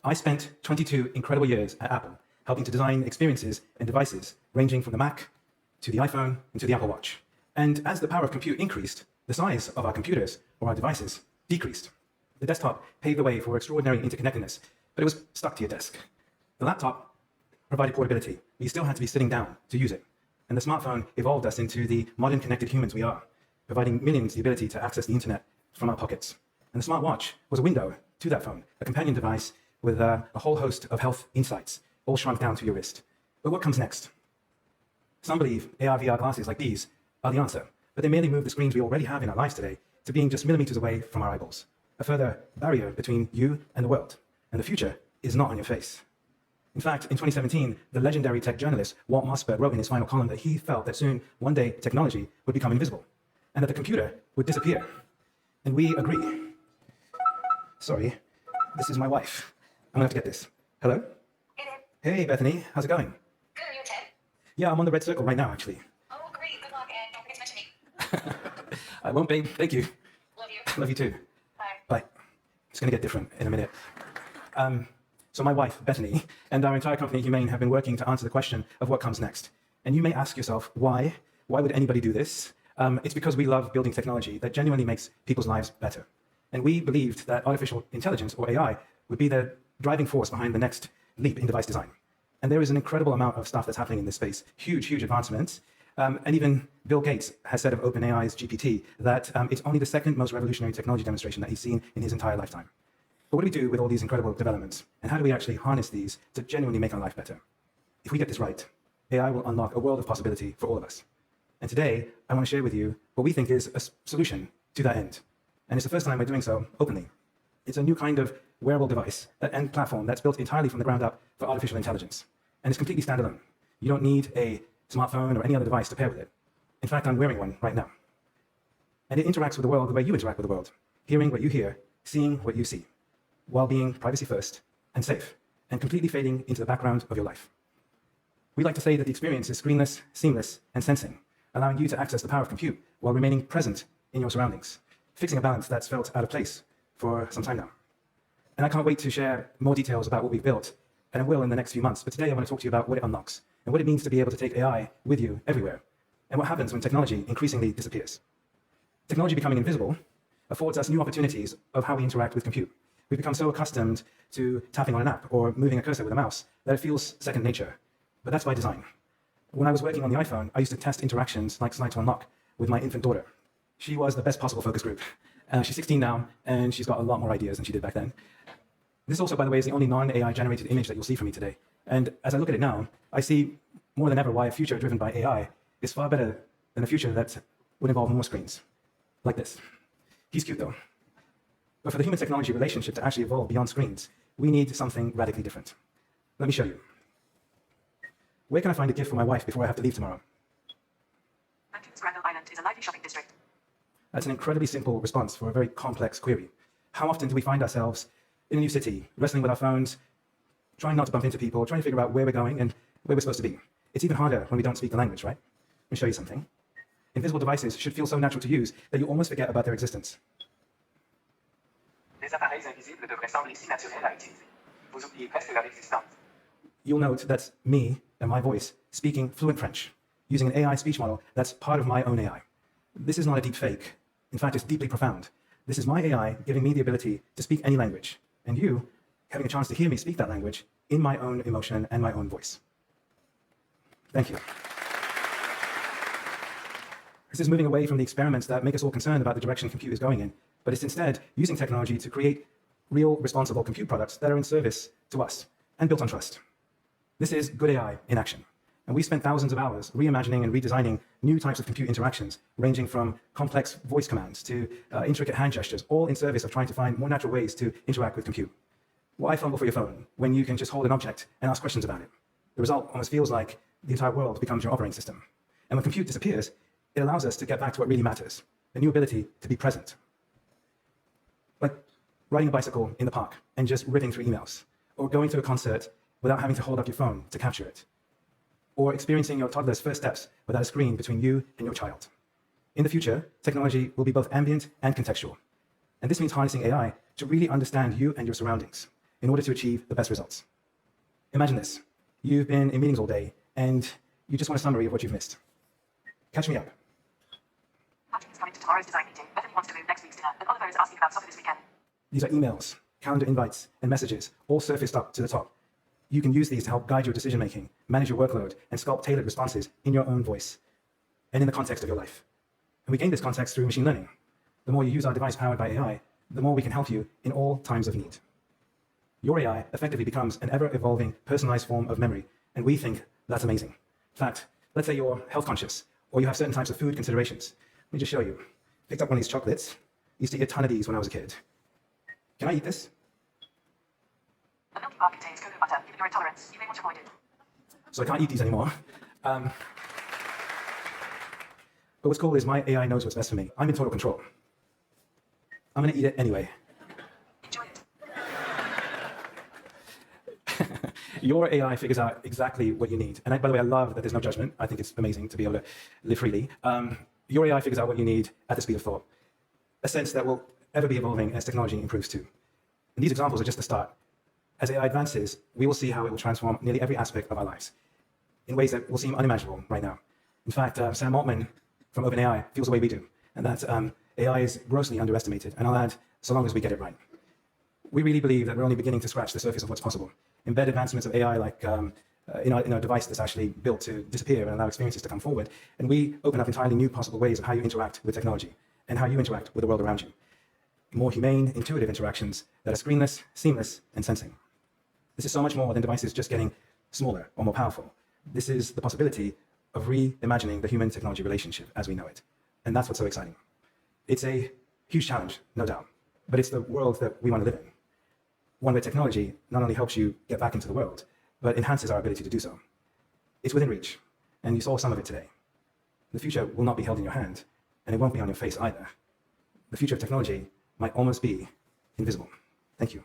I spent 22 incredible years at Apple, helping to design experiences and devices ranging from the Mac to the iPhone and to the Apple Watch. And as the power of compute increased, the size of our computers or our devices decreased. The desktop paved the way for extraordinary interconnectedness, but it was stuck to your desk. The laptop provided portability, but you still had to be sitting down to use it. And the smartphone evolved us into the modern connected humans we are, providing millions the ability to access the internet from our pockets. And the smartwatch was a window to that phone, a companion device with a whole host of health insights, all shrunk down to your wrist. But what comes next? Some believe AR/VR glasses like these are the answer, but they merely move the screens we already have in our lives today to being just millimeters away from our eyeballs, a further barrier between you and the world. And the future is not on your face. In fact, in 2017, the legendary tech journalist Walt Mossberg wrote in his final column that he felt that soon, one day, technology would become invisible, and that the computer would disappear. And we agree. Sorry, this is my wife. I'm gonna have to get this. Hello? Hey, Dad. Hey, Bethany, how's it going? Good, are you Ted? Yeah, I'm on the red circle right now, actually. Oh, great. Good luck, and don't forget to mention me. I won't, babe. Thank you. Love you. Love you too. Bye. Bye. It's gonna get different in a minute. So my wife, Bethany, and our entire company, Humane, have been working to answer the question of what comes next. And you may ask yourself, why? Why would anybody do this? It's because we love building technology that genuinely makes people's lives better. And we believed that artificial intelligence, or AI, would be the driving force behind the next leap in device design. And there is an incredible amount of stuff that's happening in this space, huge advancements. And even Bill Gates has said of OpenAI's GPT that it's only the second most revolutionary technology demonstration that he's seen in his entire lifetime. But what do we do with all these incredible developments? And how do we actually harness these to genuinely make our life better? If we get this right, AI will unlock a world of possibility for all of us. And today, I want to share with you what we think is a solution to that end. And it's the first time we're doing so openly. It's a new kind of wearable device and platform that's built entirely from the ground up for artificial intelligence. And it's completely standalone. You don't need a smartphone or any other device to pair with it. In fact, I'm wearing one right now. And it interacts with the world the way you interact with the world, hearing what you hear, seeing what you see, while being privacy first and safe, and completely fading into the background of your life. We like to say that the experience is screenless, seamless, and sensing, allowing you to access the power of compute while remaining present in your surroundings, fixing a balance that's felt out of place for some time now. And I can't wait to share more details about what we've built, and I will in the next few months, but today I want to talk to you about what it unlocks, and what it means to be able to take AI with you everywhere, and what happens when technology increasingly disappears. Technology becoming invisible affords us new opportunities of how we interact with compute. We've become so accustomed to tapping on an app or moving a cursor with a mouse that it feels second nature. But that's by design. When I was working on the iPhone, I used to test interactions like slide to unlock with my infant daughter. She was the best possible focus group. She's 16 now, and she's got a lot more ideas than she did back then. This also, by the way, is the only non-AI generated image that you'll see from me today. And as I look at it now, I see more than ever why a future driven by AI is far better than a future that would involve more screens. Like this. He's cute though. But for the human-technology relationship to actually evolve beyond screens, we need something radically different. Let me show you. Where can I find a gift for my wife before I have to leave tomorrow? Vancouver's Granville Island is a lively shopping district. That's an incredibly simple response for a very complex query. How often do we find ourselves in a new city, wrestling with our phones, trying not to bump into people, trying to figure out where we're going and where we're supposed to be? It's even harder when we don't speak the language, right? Let me show you something. Invisible devices should feel so natural to use that you almost forget about their existence. Les appareils invisibles devraient sembler si naturels à utiliser. Vous oubliez presque leur existence. You'll note that's me and my voice speaking fluent French, using an AI speech model that's part of my own AI. This is not a deep fake. In fact, it's deeply profound. This is my AI giving me the ability to speak any language, and you having a chance to hear me speak that language in my own emotion and my own voice. Thank you. This is moving away from the experiments that make us all concerned about the direction compute is going in, but it's instead using technology to create real, responsible compute products that are in service to us and built on trust. This is good AI in action. And we spent thousands of hours reimagining and redesigning new types of compute interactions, ranging from complex voice commands to intricate hand gestures, all in service of trying to find more natural ways to interact with compute. Why fumble for your phone when you can just hold an object and ask questions about it? The result almost feels like the entire world becomes your operating system. And when compute disappears, it allows us to get back to what really matters, the new ability to be present. Like riding a bicycle in the park and just ripping through emails, or going to a concert without having to hold up your phone to capture it, or experiencing your toddler's first steps without a screen between you and your child. In the future, technology will be both ambient and contextual. And this means harnessing AI to really understand you and your surroundings, in order to achieve the best results. Imagine this. You've been in meetings all day and you just want a summary of what you've missed. Catch me up. Patrick is coming to tomorrow's design meeting. Bethany wants to move next week's dinner, and Oliver is asking about soccer this weekend. These are emails, calendar invites, and messages, all surfaced up to the top. You can use these to help guide your decision-making, manage your workload, and sculpt tailored responses in your own voice and in the context of your life. And we gain this context through machine learning. The more you use our device powered by AI, the more we can help you in all times of need. Your AI effectively becomes an ever-evolving, personalized form of memory, and we think that's amazing. In fact, let's say you're health conscious, or you have certain types of food considerations. Let me just show you. Picked up one of these chocolates. Used to eat a ton of these when I was a kid. Can I eat this? A milky bar contains cocoa butter. Given your intolerance, you may want to avoid it. So I can't eat these anymore. But what's cool is my AI knows what's best for me. I'm in total control. I'm going to eat it anyway. Enjoy it. Your AI figures out exactly what you need. And by the way, I love that there's no judgment. I think it's amazing to be able to live freely. Your AI figures out what you need at the speed of thought, a sense that will ever be evolving as technology improves too. And these examples are just the start. As AI advances, we will see how it will transform nearly every aspect of our lives in ways that will seem unimaginable right now. In fact, Sam Altman from OpenAI feels the way we do, and that AI is grossly underestimated, and I'll add, so long as we get it right. We really believe that we're only beginning to scratch the surface of what's possible. Embed advancements of AI like in a device that's actually built to disappear and allow experiences to come forward, and we open up entirely new possible ways of how you interact with technology and how you interact with the world around you. More humane, intuitive interactions that are screenless, seamless, and sensing. This is so much more than devices just getting smaller or more powerful. This is the possibility of reimagining the human-technology relationship as we know it. And that's what's so exciting. It's a huge challenge, no doubt, but it's the world that we want to live in. One where technology not only helps you get back into the world, but enhances our ability to do so. It's within reach, and you saw some of it today. The future will not be held in your hand, and it won't be on your face either. The future of technology might almost be invisible. Thank you.